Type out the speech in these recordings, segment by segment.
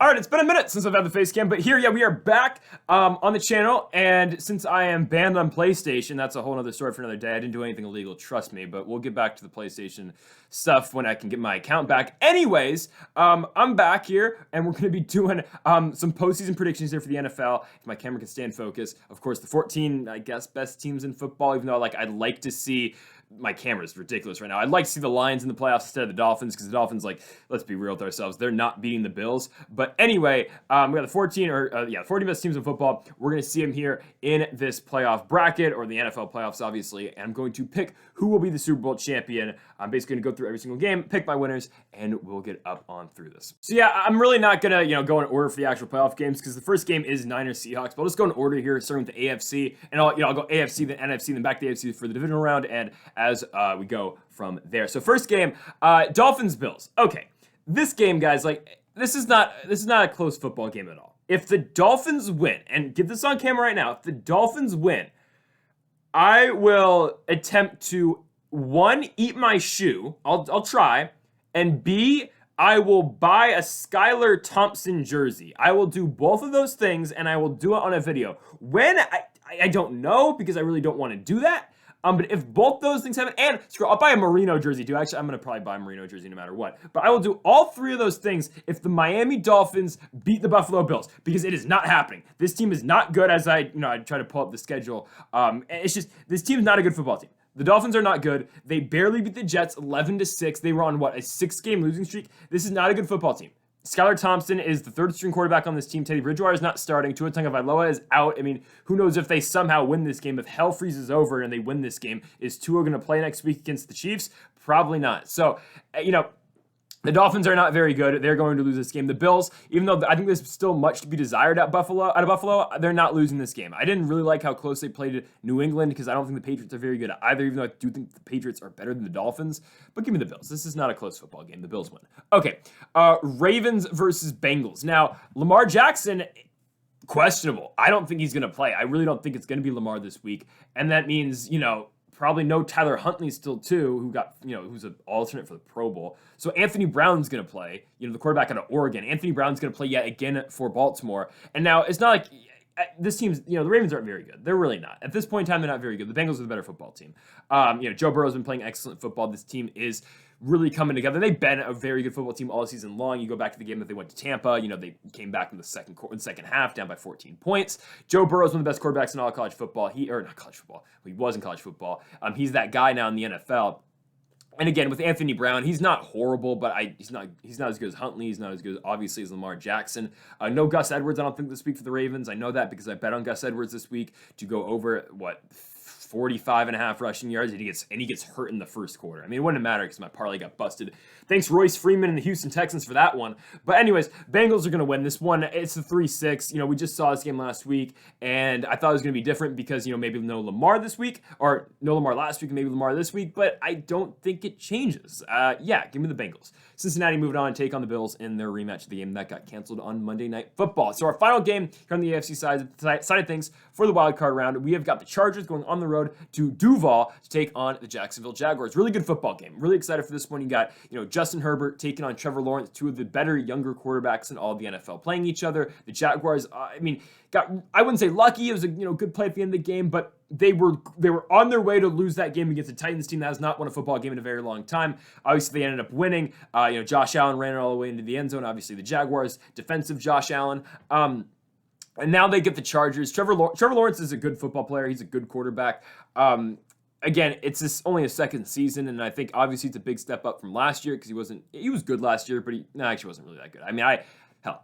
All right, it's been a minute since I've had the face cam, but here, yeah, we are back on the channel, and since I am banned on PlayStation, that's a whole other story for another day. I didn't do anything illegal, trust me, but we'll get back to the PlayStation stuff when I can get my account back. Anyways, I'm back here, and we're going to be doing some postseason predictions here for the NFL, if my camera can stay in focus. Of course, the 14, I guess, best teams in football, even though I'd like to see... My camera's ridiculous right now. I'd like to see the Lions in the playoffs instead of the Dolphins, because the Dolphins, let's be real with ourselves, they're not beating the Bills. But anyway, we got the 14 best teams in football. We're going to see them here in this playoff bracket, or the NFL playoffs, obviously, and I'm going to pick who will be the Super Bowl champion. I'm basically going to go through every single game, pick my winners, and we'll get up on through this. So yeah, I'm really not going to, go in order for the actual playoff games, because the first game is Niners Seahawks, but I'll just go in order here, starting with the AFC, and I'll go AFC, then NFC, then back to AFC for the divisional round, and as we go from there. So first game, Dolphins Bills. Okay, this game, guys, this is not a close football game at all. If the Dolphins win, and get this on camera right now, if the Dolphins win, I will attempt to, one, eat my shoe. I'll try, and B, I will buy a Skylar Thompson jersey. I will do both of those things, and I will do it on a video. When I don't know, because I really don't want to do that. But if both those things happen, and screw, I'll buy a Merino jersey too. Actually, I'm going to probably buy a Merino jersey no matter what. But I will do all three of those things if the Miami Dolphins beat the Buffalo Bills, because it is not happening. This team is not good, as I try to pull up the schedule. It's just, this team is not a good football team. The Dolphins are not good. They barely beat the Jets 11-6. They were on, a 6-game losing streak? This is not a good football team. Skylar Thompson is the third-string quarterback on this team. Teddy Bridgewater is not starting. Tua Tagovailoa is out. I mean, who knows if they somehow win this game? If hell freezes over and they win this game, is Tua going to play next week against the Chiefs? Probably not. So, the Dolphins are not very good. They're going to lose this game. The Bills, even though I think there's still much to be desired out of Buffalo, they're not losing this game. I didn't really like how close they played New England, because I don't think the Patriots are very good either, even though I do think the Patriots are better than the Dolphins. But give me the Bills. This is not a close football game. The Bills win. Okay, Ravens versus Bengals. Now, Lamar Jackson, questionable. I don't think he's going to play. I really don't think it's going to be Lamar this week. And that means, probably no Tyler Huntley still too, who's an alternate for the Pro Bowl. So Anthony Brown's going to play, the quarterback out of Oregon. Anthony Brown's going to play yet again for Baltimore. And now it's not like this team's, the Ravens aren't very good. They're really not. At this point in time, they're not very good. The Bengals are the better football team. Joe Burrow's been playing excellent football. This team is really coming together. They've been a very good football team all season long. You go back to the game that they went to Tampa, they came back in the second half down by 14 points. Joe Burrow's one of the best quarterbacks in all college football. He was in college football. He's that guy now in the NFL. And again, with Anthony Brown, he's not horrible, but he's not as good as Huntley. He's not as good, obviously, as Lamar Jackson. No Gus Edwards, I don't think, this week for the Ravens. I know that because I bet on Gus Edwards this week to go over, 45.5 rushing yards, and he gets hurt in the first quarter. I mean, it wouldn't matter because my parlay got busted. Thanks, Royce Freeman and the Houston Texans, for that one. But anyways, Bengals are going to win this one. It's a 3-6. We just saw this game last week, and I thought it was going to be different because, maybe no Lamar this week, or no Lamar last week, and maybe Lamar this week, but I don't think it changes. Give me the Bengals. Cincinnati moved on to take on the Bills in their rematch of the game that got canceled on Monday Night Football. So our final game here on the AFC side of things for the wild card round, we have got the Chargers going on the road to Duval to take on the Jacksonville Jaguars. Really good football game. Really excited for this one. You got, Justin Herbert taking on Trevor Lawrence, two of the better younger quarterbacks in all of the NFL playing each other. The Jaguars, I wouldn't say lucky. It was a good play at the end of the game, but they were on their way to lose that game against the Titans team that has not won a football game in a very long time. Obviously, they ended up winning. Josh Allen ran it all the way into the end zone. Obviously, the Jaguars, defensive Josh Allen. And now they get the Chargers. Trevor Lawrence is a good football player. He's a good quarterback. Again, it's only a second season, and I think obviously it's a big step up from last year because he was good last year, but he actually wasn't really that good. I mean,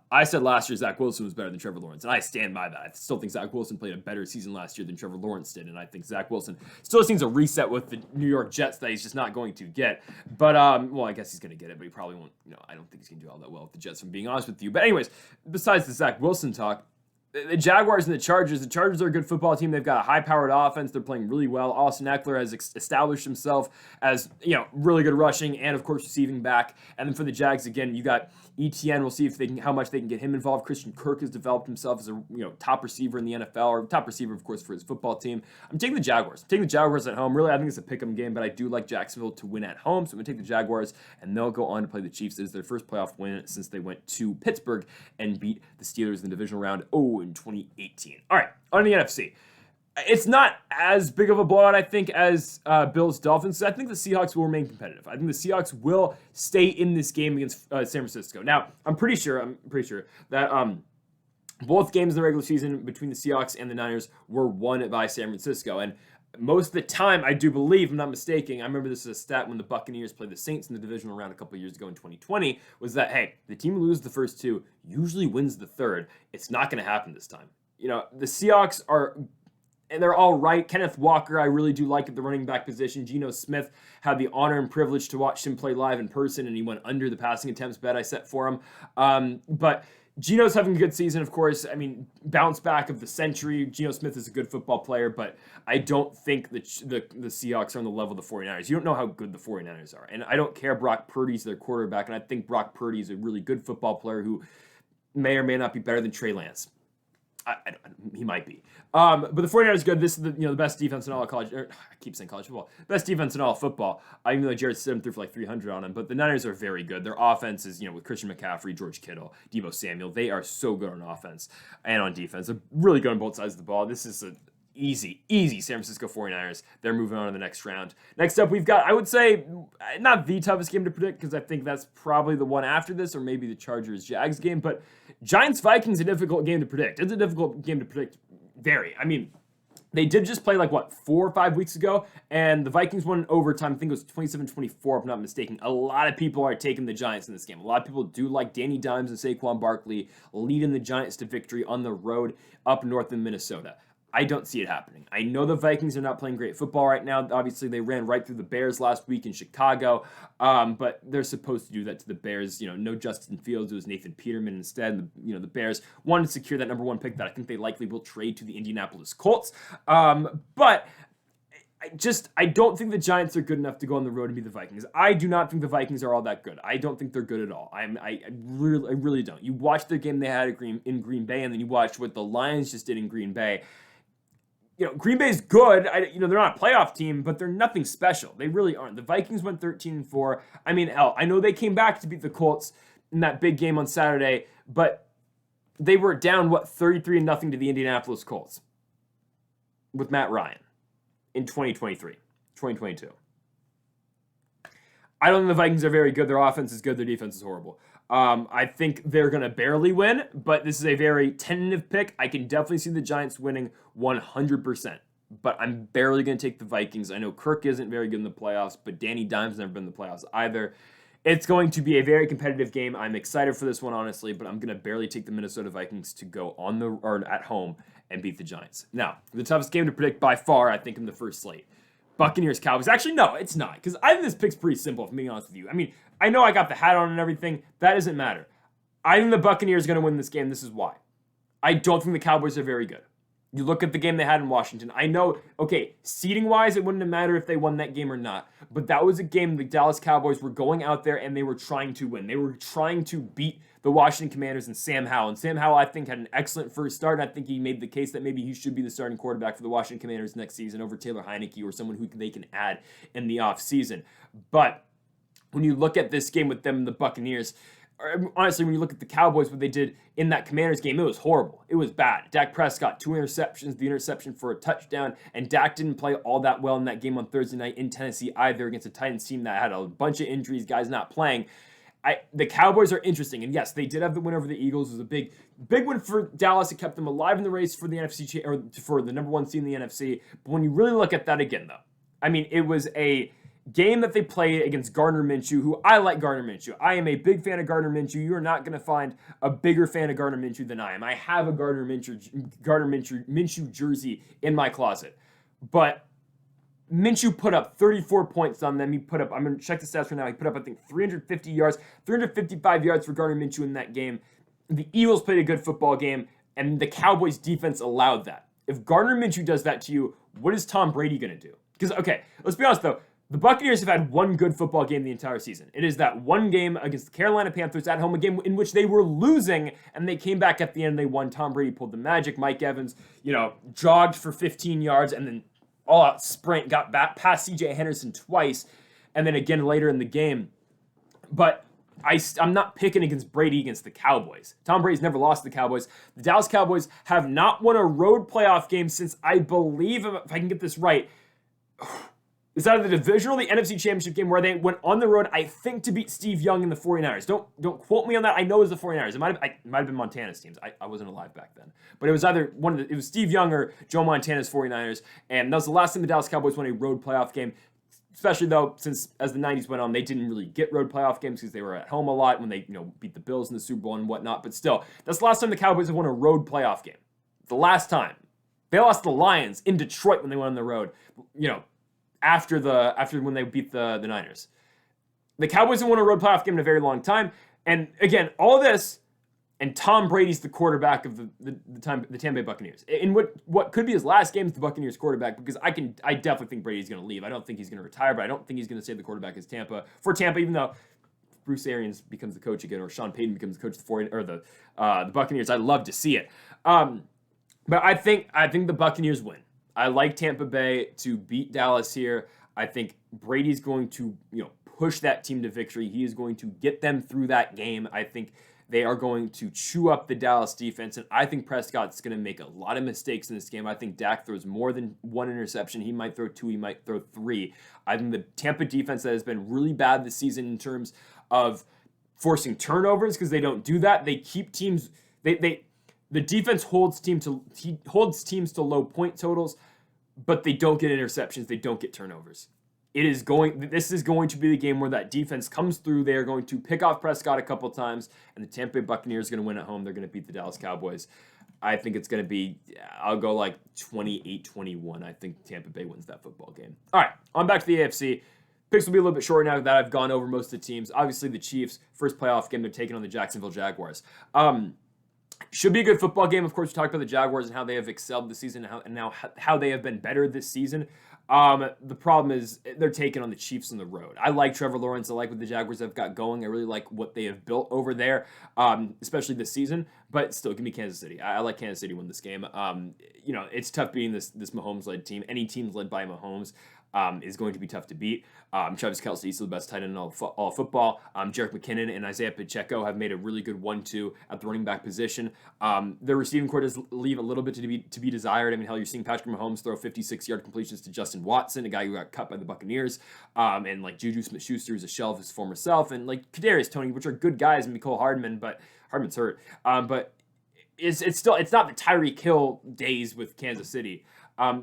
I said last year Zach Wilson was better than Trevor Lawrence, and I stand by that. I still think Zach Wilson played a better season last year than Trevor Lawrence did, and I think Zach Wilson still needs a reset with the New York Jets that he's just not going to get. But, I guess he's going to get it, but he probably won't, I don't think he's going to do all that well with the Jets, if I'm being honest with you. But anyways, besides the Zach Wilson talk, The Jaguars and the Chargers are a good football team. They've got a high-powered offense. They're playing really well. Austin Eckler has established himself as, really good rushing and, of course, receiving back. And then for the Jags, again, you got ETN. We'll see if how much they can get him involved. Christian Kirk has developed himself as a, top receiver in the NFL, or top receiver, of course, for his football team. I'm taking the Jaguars. I'm taking the Jaguars at home. Really, I think it's a pick-em game, but I do like Jacksonville to win at home. So I'm going to take the Jaguars, and they'll go on to play the Chiefs. It is their first playoff win since they went to Pittsburgh and beat the Steelers in the divisional round. In 2018. All right, on the NFC. It's not as big of a blowout, I think, as Bills-Dolphins. I think the Seahawks will remain competitive. I think the Seahawks will stay in this game against San Francisco. Now, I'm pretty sure that both games in the regular season between the Seahawks and the Niners were won by San Francisco. And most of the time, I do believe, I'm not mistaken, I remember this is a stat when the Buccaneers played the Saints in the divisional round a couple years ago in 2020, was that, hey, the team who loses the first two usually wins the third. It's not going to happen this time. The Seahawks and they're all right. Kenneth Walker, I really do like at the running back position. Geno Smith, had the honor and privilege to watch him play live in person, and he went under the passing attempts bet I set for him. But Geno's having a good season, of course. I mean, bounce back of the century. Geno Smith is a good football player, but I don't think the Seahawks are on the level of the 49ers. You don't know how good the 49ers are. And I don't care. Brock Purdy's their quarterback, and I think Brock Purdy is a really good football player who may or may not be better than Trey Lance. He might be. But the 49ers is good. This is the best defense in all of college. I keep saying college football. Best defense in all of football. Even though Jared Stidham threw for like 300 on him. But the Niners are very good. Their offense is, with Christian McCaffrey, George Kittle, Deebo Samuel. They are so good on offense and on defense. They're really good on both sides of the ball. This is an easy San Francisco 49ers. They're moving on to the next round. Next up, we've got, I would say, not the toughest game to predict, because I think that's probably the one after this, or maybe the Chargers-Jags game, but Giants-Vikings is a difficult game to predict. It's a difficult game to predict. I mean, they did just play 4 or 5 weeks ago, and the Vikings won in overtime. I think it was 27-24, if I'm not mistaken. A lot of people are taking the Giants in this game. A lot of people do like Danny Dimes and Saquon Barkley leading the Giants to victory on the road up north in Minnesota. I don't see it happening. I know the Vikings are not playing great football right now. Obviously, they ran right through the Bears last week in Chicago, but they're supposed to do that to the Bears. No Justin Fields. It was Nathan Peterman instead. The Bears wanted to secure that number 1 pick that I think they likely will trade to the Indianapolis Colts. But I don't think the Giants are good enough to go on the road and beat the Vikings. I do not think the Vikings are all that good. I don't think they're good at all. I really don't. You watch the game they had in Green Bay, and then you watch what the Lions just did in Green Bay. Green Bay's good. They're not a playoff team, but they're nothing special. They really aren't. The Vikings went 13-4. I mean, hell, I know they came back to beat the Colts in that big game on Saturday, but they were down, 33-0 to the Indianapolis Colts with Matt Ryan in 2022. I don't think the Vikings are very good. Their offense is good. Their defense is horrible. I think they're going to barely win, but this is a very tentative pick. I can definitely see the Giants winning 100%, but I'm barely going to take the Vikings. I know Kirk isn't very good in the playoffs, but Danny Dimes never been in the playoffs either. It's going to be a very competitive game. I'm excited for this one, honestly, but I'm going to barely take the Minnesota Vikings to go at home and beat the Giants. Now, the toughest game to predict by far, I think, in the first slate. Buccaneers, Cowboys. Actually, no, it's not, because I think this pick's pretty simple, if I'm being honest with you. I mean, I know I got the hat on and everything. That doesn't matter. I think the Buccaneers are going to win this game. This is why. I don't think the Cowboys are very good. You look at the game they had in Washington. I know, okay, seeding-wise, it wouldn't have mattered if they won that game or not. But that was a game the Dallas Cowboys were going out there and they were trying to win. They were trying to beat the Washington Commanders and Sam Howell. And Sam Howell, I think, had an excellent first start. And I think he made the case that maybe he should be the starting quarterback for the Washington Commanders next season over Taylor Heineke or someone who they can add in the offseason. But when you look at this game with them and the Buccaneers, honestly, when you look at the Cowboys, what they did in that Commanders game, it was horrible. It was bad. Dak Prescott, 2 interceptions, the interception for a touchdown, and Dak didn't play all that well in that game on Thursday night in Tennessee either against a Titans team that had a bunch of injuries, guys not playing. The Cowboys are interesting, and yes, they did have the win over the Eagles. It was a big win for Dallas. It kept them alive in the race for the NFC or for the number 1 seed in the NFC. But when you really look at that again, though, I mean, it was a game that they played against Gardner Minshew, who I like Gardner Minshew. I am a big fan of Gardner Minshew. You are not going to find a bigger fan of Gardner Minshew than I am. I have a Gardner Minshew jersey in my closet. But Minshew put up 34 points on them. I'm going to check the stats right now. He put up, I think, 350 yards, 355 yards for Gardner Minshew in that game. The Eagles played a good football game, and the Cowboys defense allowed that. If Gardner Minshew does that to you, what is Tom Brady going to do? Because, okay, let's be honest, though. The Buccaneers have had one good football game the entire season. It is that one game against the Carolina Panthers at home, a game in which they were losing, and they came back at the end and they won. Tom Brady pulled the magic. Mike Evans, jogged for 15 yards and then all-out sprint, got back past C.J. Henderson twice, and then again later in the game. But I'm not picking against Brady against the Cowboys. Tom Brady's never lost to the Cowboys. The Dallas Cowboys have not won a road playoff game since, I believe, if I can get this right, it's either the divisional or the NFC Championship game where they went on the road, I think, to beat Steve Young and the 49ers. Don't quote me on that. I know it was the 49ers. It might have been Montana's teams. I wasn't alive back then. But it was either it was Steve Young or Joe Montana's 49ers. And that was the last time the Dallas Cowboys won a road playoff game. Especially, though, since as the 90s went on, they didn't really get road playoff games because they were at home a lot when they beat the Bills in the Super Bowl and whatnot. But still, that's the last time the Cowboys have won a road playoff game. The last time. They lost the Lions in Detroit when they went on the road, after when they beat the Niners. The Cowboys have won a road playoff game in a very long time. And again, all this, and Tom Brady's the quarterback of the Tampa Bay Buccaneers. In what could be his last game as the Buccaneers quarterback, because I definitely think Brady's going to leave. I don't think he's going to retire, but I don't think he's going to stay the quarterback as Tampa, even though Bruce Arians becomes the coach again, or Sean Payton becomes the coach of the Buccaneers. I'd love to see it. But I think the Buccaneers win. I like Tampa Bay to beat Dallas here. I think Brady's going to, push that team to victory. He is going to get them through that game. I think they are going to chew up the Dallas defense, and I think Prescott's going to make a lot of mistakes in this game. I think Dak throws more than one interception. He might throw 2, he might throw 3. I think the Tampa defense that has been really bad this season in terms of forcing turnovers, because they don't do that. They keep teams, the defense holds teams to low point totals, but they don't get interceptions. They don't get turnovers. This is going to be the game where that defense comes through. They are going to pick off Prescott a couple times, and the Tampa Bay Buccaneers are going to win at home. They're going to beat the Dallas Cowboys. I think it's going to be, I'll go like 28-21. I think Tampa Bay wins that football game. All right, on back to the AFC. Picks will be a little bit shorter now that I've gone over most of the teams. Obviously, the Chiefs, first playoff game, they're taking on the Jacksonville Jaguars. Should be a good football game. Of course, we talked about the Jaguars and how they have excelled this season and now how they have been better this season. The problem is they're taking on the Chiefs on the road. I like Trevor Lawrence. I like what the Jaguars have got going. I really like what they have built over there, especially this season. But still, give me Kansas City. I like Kansas City to win this game. It's tough beating this Mahomes-led team. Any team led by Mahomes is going to be tough to beat. Travis Kelce is the best tight end in all football. Jerick McKinnon and Isaiah Pacheco have made a really good 1-2 at the running back position. Their receiving core does leave a little bit to be desired. I mean, hell, you're seeing Patrick Mahomes throw 56-yard completions to Justin Watson, a guy who got cut by the Buccaneers, and like Juju Smith-Schuster is a shell of his former self, and like Kadarius Toney, which are good guys, and Mecole Hardman, but Hardman's hurt. But it's not the Tyreek Hill days with Kansas City.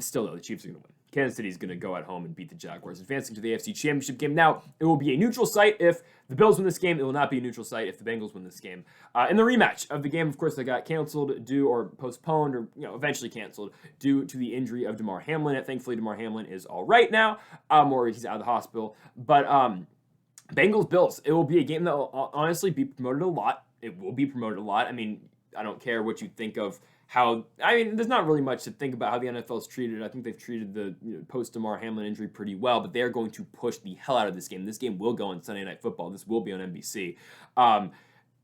Still, though, the Chiefs are going to win. Kansas City is going to go at home and beat the Jaguars, advancing to the AFC Championship game. Now, it will be a neutral site if the Bills win this game. It will not be a neutral site if the Bengals win this game. In the rematch of the game, of course, that got canceled or postponed or eventually canceled due to the injury of Damar Hamlin. Thankfully, Damar Hamlin is all right now, or he's out of the hospital. But Bengals-Bills, it will be a game that will honestly be promoted a lot. It will be promoted a lot. I mean, I don't care what you think of there's not really much to think about how the NFL's treated. I think they've treated the post-Damar Hamlin injury pretty well, but they are going to push the hell out of this game. This game will go on Sunday Night Football. This will be on NBC.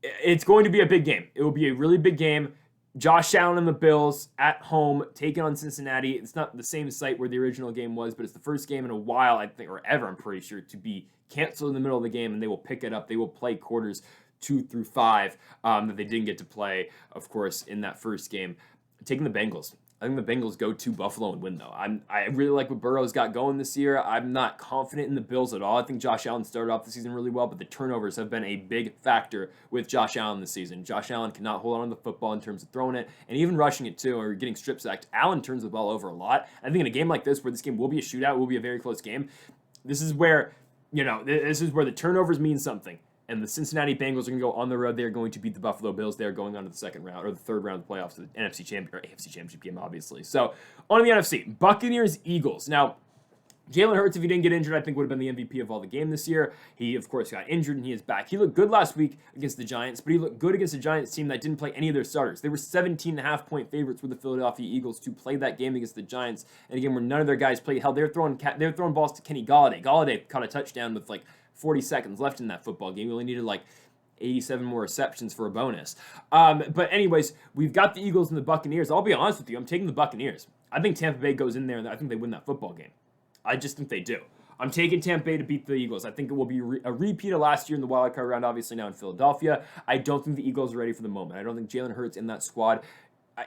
It's going to be a big game. It will be a really big game. Josh Allen and the Bills at home taking on Cincinnati. It's not the same site where the original game was, but it's the first game in a while, I think, or ever, I'm pretty sure, to be canceled in the middle of the game, and they will pick it up. They will play quarters 2 through 5 that they didn't get to play, of course, in that first game. Taking the Bengals. I think the Bengals go to Buffalo and win, though. I really like what Burrow's got going this year. I'm not confident in the Bills at all. I think Josh Allen started off the season really well, but the turnovers have been a big factor with Josh Allen this season. Josh Allen cannot hold on to the football in terms of throwing it and even rushing it, too, or getting strip sacked. Allen turns the ball over a lot. I think in a game like this, where this game will be a shootout, will be a very close game, this is where the turnovers mean something. And the Cincinnati Bengals are going to go on the road. They're going to beat the Buffalo Bills. They're going on to the second round or the third round of the playoffs, the AFC Championship game, obviously. So, on to the NFC, Buccaneers, Eagles. Now, Jalen Hurts, if he didn't get injured, I think would have been the MVP of all the game this year. He, of course, got injured and he is back. He looked good last week against the Giants, but he looked good against the Giants team that didn't play any of their starters. They were 17.5-point favorites with the Philadelphia Eagles to play that game against the Giants, and again, where none of their guys played. Hell, they're throwing balls to Kenny Golladay. Golladay caught a touchdown with like 40 seconds left in that football game. He only needed like 87 more receptions for a bonus. But anyways, we've got the Eagles and the Buccaneers. I'll be honest with you, I'm taking the Buccaneers. I think Tampa Bay goes in there and I think they win that football game. I just think they do. I'm taking Tampa Bay to beat the Eagles. I think it will be a repeat of last year in the wild card round, obviously now in Philadelphia. I don't think the Eagles are ready for the moment. I don't think Jalen Hurts in that squad,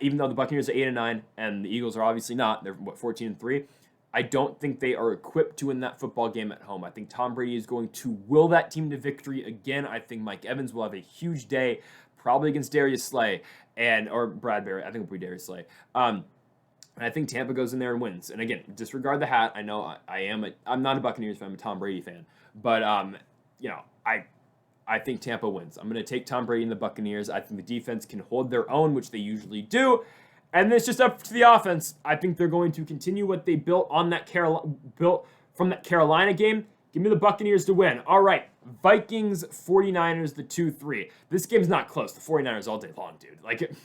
even though the Buccaneers are 8-9 and the Eagles are obviously not. They're 14-3. I don't think they are equipped to win that football game at home. I think Tom Brady is going to will that team to victory again. I think Mike Evans will have a huge day, probably against Darius Slay or Bradbury. I think it'll be Darius Slay. And I think Tampa goes in there and wins. And again, disregard the hat. I know I'm not a Buccaneers fan. I'm a Tom Brady fan. But I think Tampa wins. I'm going to take Tom Brady and the Buccaneers. I think the defense can hold their own, which they usually do. And it's just up to the offense. I think they're going to continue what they built from that Carolina game. Give me the Buccaneers to win. All right, Vikings 49ers the 2-3. This game's not close. The 49ers all day long, dude.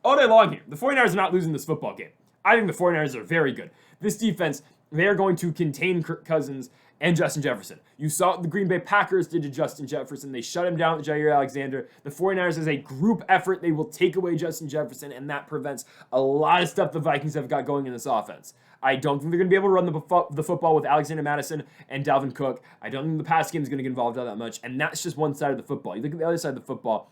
All day long here. The 49ers are not losing this football game. I think the 49ers are very good. This defense, they are going to contain Kirk Cousins and Justin Jefferson. You saw what the Green Bay Packers did to Justin Jefferson. They shut him down with Jair Alexander. The 49ers, as a group effort, they will take away Justin Jefferson, and that prevents a lot of stuff the Vikings have got going in this offense. I don't think they're going to be able to run the football with Alexander Madison and Dalvin Cook. I don't think the pass game is going to get involved all that much, and that's just one side of the football. You look at the other side of the football,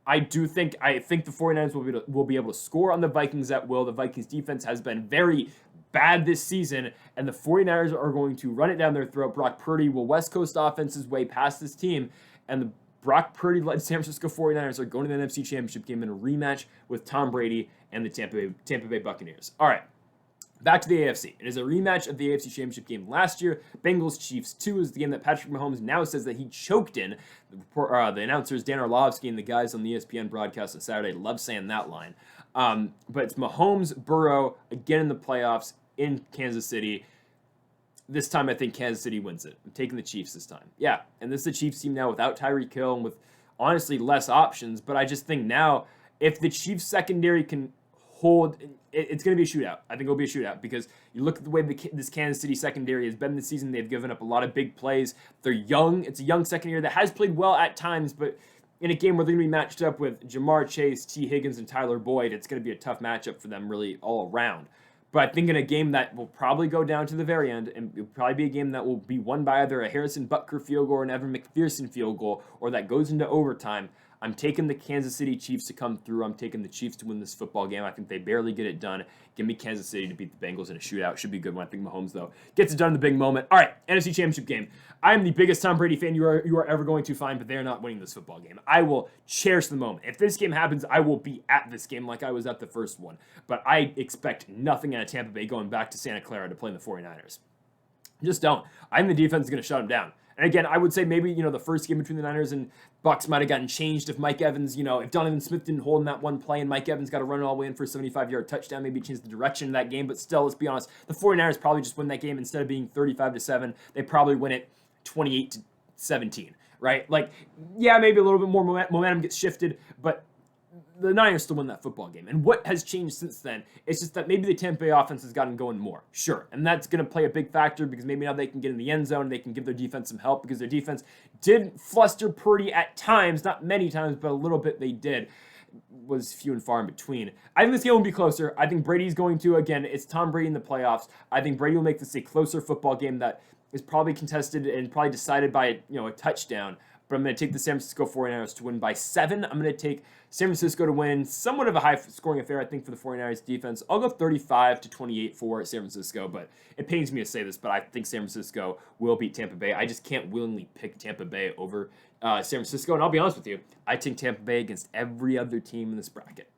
I think the 49ers will be able to score on the Vikings at will. The Vikings defense has been very bad this season, and the 49ers are going to run it down their throat. Brock Purdy will West Coast offense's way past this team, and the Brock Purdy-led San Francisco 49ers are going to the NFC Championship game in a rematch with Tom Brady and the Tampa Bay Buccaneers. All right. Back to the AFC. It is a rematch of the AFC Championship game last year. Bengals-Chiefs 2 is the game that Patrick Mahomes now says that he choked in. The announcers, Dan Orlovsky, and the guys on the ESPN broadcast on Saturday love saying that line. But it's Mahomes, Burrow, again in the playoffs in Kansas City. This time, I think Kansas City wins it. I'm taking the Chiefs this time. Yeah, and this is the Chiefs team now without Tyreek Hill and with, honestly, less options. But I just think now, if the Chiefs secondary can hold, it's going to be a shootout. I think it'll be a shootout because you look at the way this Kansas City secondary has been this season. They've given up a lot of big plays. They're young. It's a young secondary that has played well at times, but in a game where they're going to be matched up with Jamar Chase, T. Higgins, and Tyler Boyd, it's going to be a tough matchup for them really all around. But I think in a game that will probably go down to the very end, and it'll probably be a game that will be won by either a Harrison Butker field goal or an Evan McPherson field goal, or that goes into overtime, I'm taking the Kansas City Chiefs to come through. I'm taking the Chiefs to win this football game. I think they barely get it done. Give me Kansas City to beat the Bengals in a shootout. Should be a good one. I think Mahomes, though, gets it done in the big moment. All right, NFC Championship game. I am the biggest Tom Brady fan you are ever going to find, but they're not winning this football game. I will cherish the moment. If this game happens, I will be at this game like I was at the first one. But I expect nothing out of Tampa Bay going back to Santa Clara to play in the 49ers. Just don't. I think the defense is going to shut them down. And again, I would say maybe, the first game between the Niners and Bucs might have gotten changed if Mike Evans, if Donovan Smith didn't hold in that one play and Mike Evans got to run all the way in for a 75-yard touchdown, maybe change the direction of that game. But still, let's be honest, the 49ers probably just win that game instead of being 35-7. They probably win it 28-17, right? Maybe a little bit more momentum gets shifted, but the Niners still win that football game. And what has changed since then? It's just that maybe the Tampa Bay offense has gotten going more. Sure. And that's going to play a big factor because maybe now they can get in the end zone and they can give their defense some help because their defense did fluster Purdy at times. Not many times, but a little bit they did. Was few and far in between. I think this game will be closer. I think Brady's going to, again, it's Tom Brady in the playoffs. I think Brady will make this a closer football game that is probably contested and probably decided by a touchdown. But I'm going to take the San Francisco 49ers to win by 7. I'm going to take San Francisco to win somewhat of a high-scoring affair, I think, for the 49ers defense. I'll go 35-28 for San Francisco, but it pains me to say this, but I think San Francisco will beat Tampa Bay. I just can't willingly pick Tampa Bay over San Francisco, and I'll be honest with you, I take Tampa Bay against every other team in this bracket.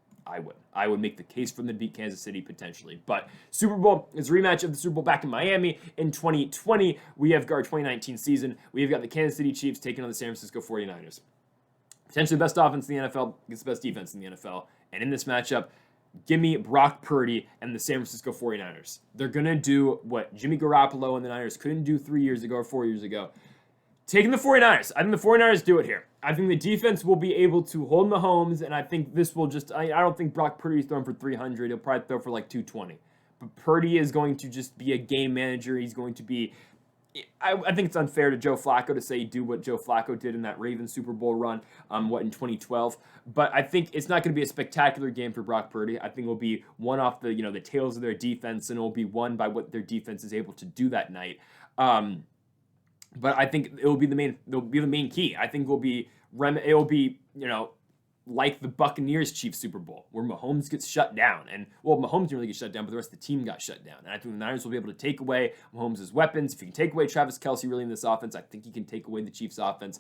I would make the case for them to beat Kansas City potentially. But Super Bowl is a rematch of the Super Bowl back in Miami in 2020. We have our 2019 season. We have got the Kansas City Chiefs taking on the San Francisco 49ers. Potentially the best offense in the NFL against the best defense in the NFL. And in this matchup, Give me Brock Purdy and the San Francisco 49ers. They're going to do what Jimmy Garoppolo and the Niners couldn't do 3 years ago or 4 years ago. Taking the 49ers. I think the 49ers do it here. I think the defense will be able to hold Mahomes, and I think this will just... I don't think Brock Purdy's throwing for 300. He'll probably throw for like 220. But Purdy is going to just be a game manager. He's going to be... I think it's unfair to Joe Flacco to say do what Joe Flacco did in that Ravens Super Bowl run, in 2012. But I think it's not going to be a spectacular game for Brock Purdy. I think it will be one off the the tails of their defense, and it will be won by what their defense is able to do that night. But I think it'll be the main key. I think it'll be like the Buccaneers Chiefs Super Bowl, where Mahomes gets shut down. And, Mahomes didn't really get shut down, but the rest of the team got shut down. And I think the Niners will be able to take away Mahomes' weapons. If you can take away Travis Kelce really in this offense, I think you can take away the Chiefs' offense.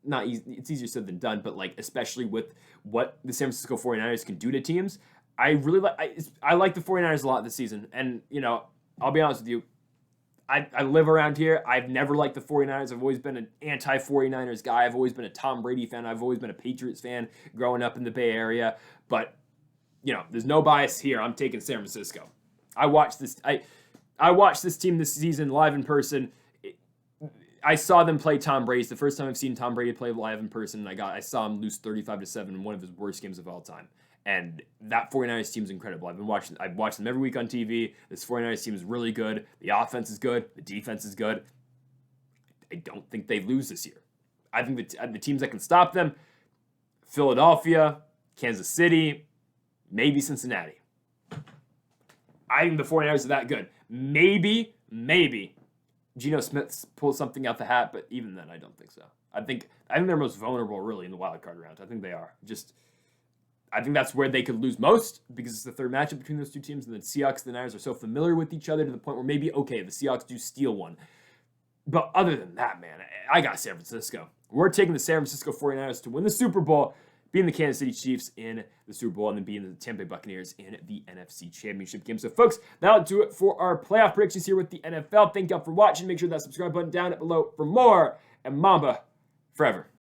Not easy, it's easier said than done, but especially with what the San Francisco 49ers can do to teams, I like the 49ers a lot this season. And, I'll be honest with you, I live around here. I've never liked the 49ers. I've always been an anti-49ers guy. I've always been a Tom Brady fan. I've always been a Patriots fan growing up in the Bay Area. But, there's no bias here. I'm taking San Francisco. I watched this team this season live in person. I saw them play Tom Brady. It's the first time I've seen Tom Brady play live in person. And I saw him lose 35-7 in one of his worst games of all time. And that 49ers team is incredible. I've watched them every week on TV. This 49ers team is really good. The offense is good. The defense is good. I don't think they lose this year. I think the teams that can stop them, Philadelphia, Kansas City, maybe Cincinnati. I think the 49ers are that good. Maybe Geno Smith pulls something out the hat, but even then, I don't think so. I think they're most vulnerable, really, in the wild card round. I think they are. I think that's where they could lose most, because it's the third matchup between those two teams, and the Seahawks and the Niners are so familiar with each other to the point where maybe, okay, the Seahawks do steal one. But other than that, man, I got San Francisco. We're taking the San Francisco 49ers to win the Super Bowl, beating the Kansas City Chiefs in the Super Bowl, and then beating the Tampa Bay Buccaneers in the NFC Championship game. So, folks, that'll do it for our playoff predictions here with the NFL. Thank y'all for watching. Make sure that subscribe button down below for more, and Mamba forever.